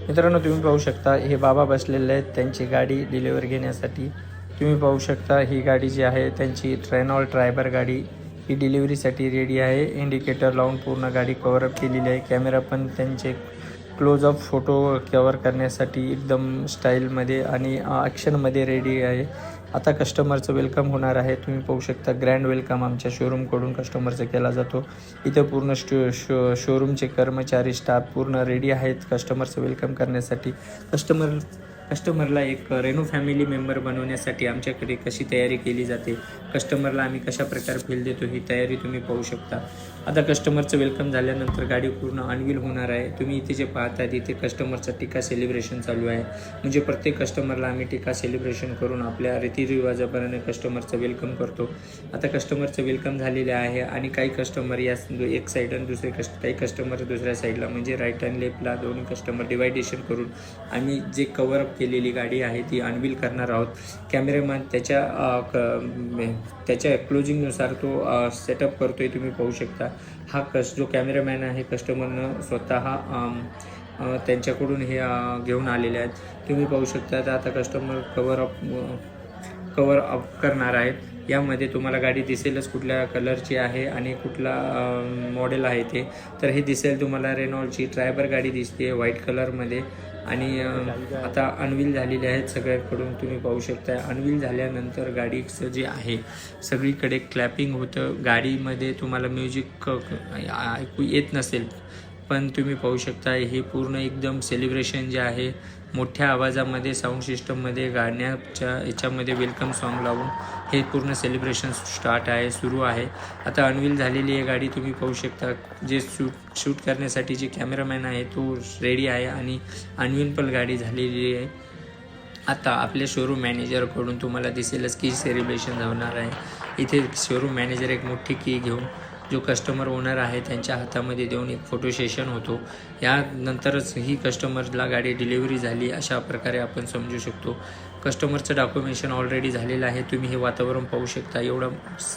मित्रांनो, तुम्ही पाहू शकता हे बाबा बसलेले आहेत त्यांची गाडी डिलिव्हर घेण्यासाठी. तुम्ही पाहू शकता ही गाडी जी आहे त्यांची रेनॉल्ट ट्रायबर गाडी ही डिलिव्हरीसाठी रेडी आहे. इंडिकेटर लावून पूर्ण गाडी कव्हरअप केलेली आहे. कॅमेरा पण त्यांचे क्लोजअप फोटो कवर करण्यासाठी एकदम स्टाईलमध्ये आणि ॲक्शनमध्ये रेडी आहे. आता कस्टमरचं वेलकम होणार आहे. तुम्ही पाहू शकता ग्रँड वेलकम आमच्या शोरूमकडून कस्टमरचा केला जातो. इथं पूर्ण शोरूमचे कर्मचारी स्टाफ पूर्ण रेडी आहेत कस्टमरचं वेलकम करण्यासाठी. कस्टमरला एक रेनो फॅमिली मेंबर बनवण्यासाठी आमच्याकडे कशी तयारी केली जाते, कस्टमरला आम्ही कशा प्रकारे फील देतो ही तयारी तुम्ही पाहू शकता. आता कस्टमरचं वेलकम झाल्यानंतर गाडी पूर्ण अनवील होणार आहे. तुम्ही इथे जे पाहता तिथे कस्टमरचा टीका सेलिब्रेशन चालू आहे. म्हणजे प्रत्येक कस्टमरला आम्ही टीका सेलिब्रेशन करून आपल्या रीतिरिवाजाप्रमाणे कस्टमरचं वेलकम करतो. आता कस्टमरचं वेलकम झालेलं आहे आणि काही कस्टमर या एक साईड आणि काही कस्टमर दुसऱ्या साईडला म्हणजे राईट अँड लेफ्टला दोन्ही कस्टमर डिवायडेशन करून आम्ही जे कव्हरअप केलेली गाडी आहे ती अनवील करणार आहोत. कॅमेरामॅन त्याच्या क्लोजिंगनुसार तो सेटअप करतोय. तुम्ही पाहू शकता हा जो कॅमेरामॅन आहे कस्टमरनं स्वतः त्यांच्याकडून हे घेऊन आलेले आहेत. तुम्ही पाहू शकता आता कस्टमर कवर अप करणार आहेत. यामध्ये तुम्हाला गाडी दिसेलच कुठल्या कलरची आहे आणि कुठला मॉडेल आहे ते. तर हे दिसेल तुम्हाला रेनॉल्टची ट्रायबर गाडी दिसते व्हाईट कलरमध्ये आणि आता अनवील झालेले आहेत सगळ्यांकडून. तुम्ही पाहू शकता अनवील झाल्यानंतर गाडीचं जे आहे सगळीकडे क्लॅपिंग होतं. गाडीमध्ये तुम्हाला म्युझिक ऐकू येत नसेल पण तुम्ही पाहू शकता हे पूर्ण एकदम सेलिब्रेशन जे आहे मोठ्या आवाजामध्ये साऊंड सिस्टममध्ये गाण्याच्या याच्यामध्ये वेलकम सॉन्ग लावून हे पूर्ण सेलिब्रेशन सुरू आहे. आता अनवील झालेली आहे गाडी. तुम्ही पाहू शकता जे शूट करण्यासाठी जे कॅमेरामॅन आहे तो रेडी आहे आणि अनवील पण गाडी झालेली आहे. आता आपल्या शोरूम मॅनेजरकडून तुम्हाला दिसेलच की सेलिब्रेशन होणार आहे. इथे शोरूम मॅनेजर एक मोठी की घेऊन जो कस्टमर ओनर आहे त्यांच्या हातामध्ये देऊन एक फोटो सेशन होतो. यानंतरच ही कस्टमरला गाडी डिलिव्हरी झाली अशा प्रकारे आपण समजू शकतो. कस्टमरचं डॉक्युमेंटेशन ऑलरेडी झालेलं आहे. तुम्ही हे वातावरण पाहू शकता. एवढा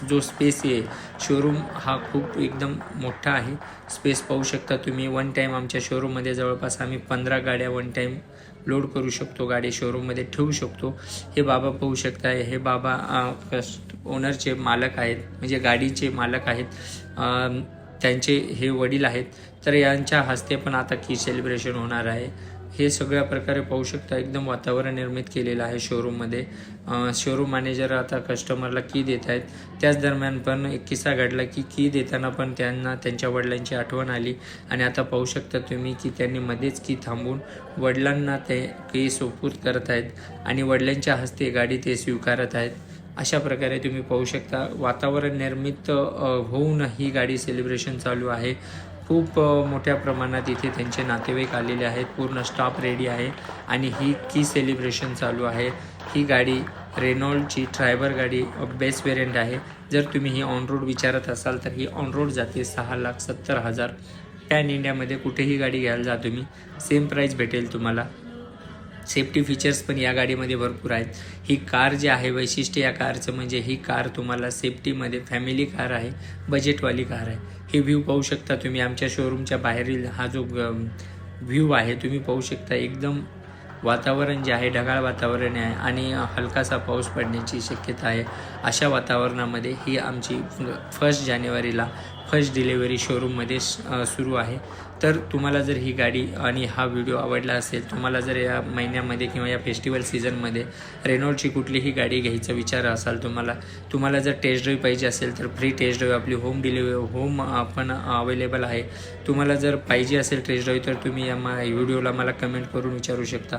जो स्पेस आहे शोरूम हा खूप एकदम मोठा आहे. स्पेस पाहू शकता तुम्ही. वन टाईम आमच्या शोरूममध्ये जवळपास आम्ही 15 गाड्या वन टाईम लोड करू शकतो, गाडी शोरूममध्ये ठेवू शकतो. हे बाबा पाहू शकता. हे बाबा ओनरचे मालक आहेत म्हणजे गाडीचे मालक आहेत. त्यांचे हे वडील आहेत. तर यांच्या हस्ते पण आता की सेलिब्रेशन होणार आहे. हे सगळ्या प्रकारे पाहू शकता. एकदम वातावरण निर्मित केलेलं आहे शोरूममध्ये. शोरूम मॅनेजर आता कस्टमरला की देत आहेत. त्याच दरम्यान पण एक किस्सा घडला की देताना पण त्यांना त्यांच्या वडिलांची आठवण आली आणि आता पाहू शकता तुम्ही की त्यांनी मध्येच की थांबून वडिलांना ते की सुपूर्द करत आहेत आणि वडिलांच्या हस्ते गाडी ते स्वीकारत आहेत. अशा प्रकारे तुम्ही पाहू शकता वातावरण निर्मित होऊन ही गाडी सेलिब्रेशन चालू आहे. खूप मोठ्या प्रमाणात इथे त्यांचे नातेवाईक आलेले आहेत. पूर्ण स्टाफ रेडी आहे आणि ही की सेलिब्रेशन चालू आहे. ही गाडी रेनॉल्टची ट्रायबर गाडी बेस्ट वेरियंट आहे. जर तुम्ही ही ऑन रोड विचारत असाल तर ही ऑन रोड जाते 6,70,000. पॅन इंडियामध्ये कुठेही गाडी घ्यायला जा तुम्ही सेम प्राईस भेटेल तुम्हाला. सेफ्टी फीचर्स पण या गाडीमध्ये भरपूर आहेत. ही कार जी आहे वैशिष्ट्य या कारचं म्हणजे ही कार तुम्हाला सेफ्टीमध्ये फॅमिली कार आहे, बजेटवाली कार आहे. हे व्ह्यू पाहू शकता तुम्ही. आमच्या शोरूमच्या बाहेरील हा जो व्ह्यू आहे तुम्ही पाहू शकता. एकदम वातावरण जे आहे ढगाळ वातावरण आहे आणि हलकासा पाऊस पडण्याची शक्यता आहे. अशा वातावरणामध्ये ही आमची 1 जानेवारीला फर्स्ट डिलिव्हरी शोरूममध्ये सुरू आहे. तर तुम्हाला जर ही गाडी आणि हा व्हिडिओ आवडला असेल, तुम्हाला जर या महिन्यामध्ये किंवा या फेस्टिवल सीझनमध्ये रेनॉल्टची कुठलीही गाडी घ्यायचा विचार असाल, तुम्हाला जर टेस्ट ड्राईव्ह पाहिजे असेल तर फ्री टेस्ट ड्राईव्ह आपली होम आपण अवेलेबल आहे. तुम्हाला जर पाहिजे असेल टेस्ट ड्राईव्ह तर तुम्ही या व्हिडिओला मला कमेंट करून विचारू शकता.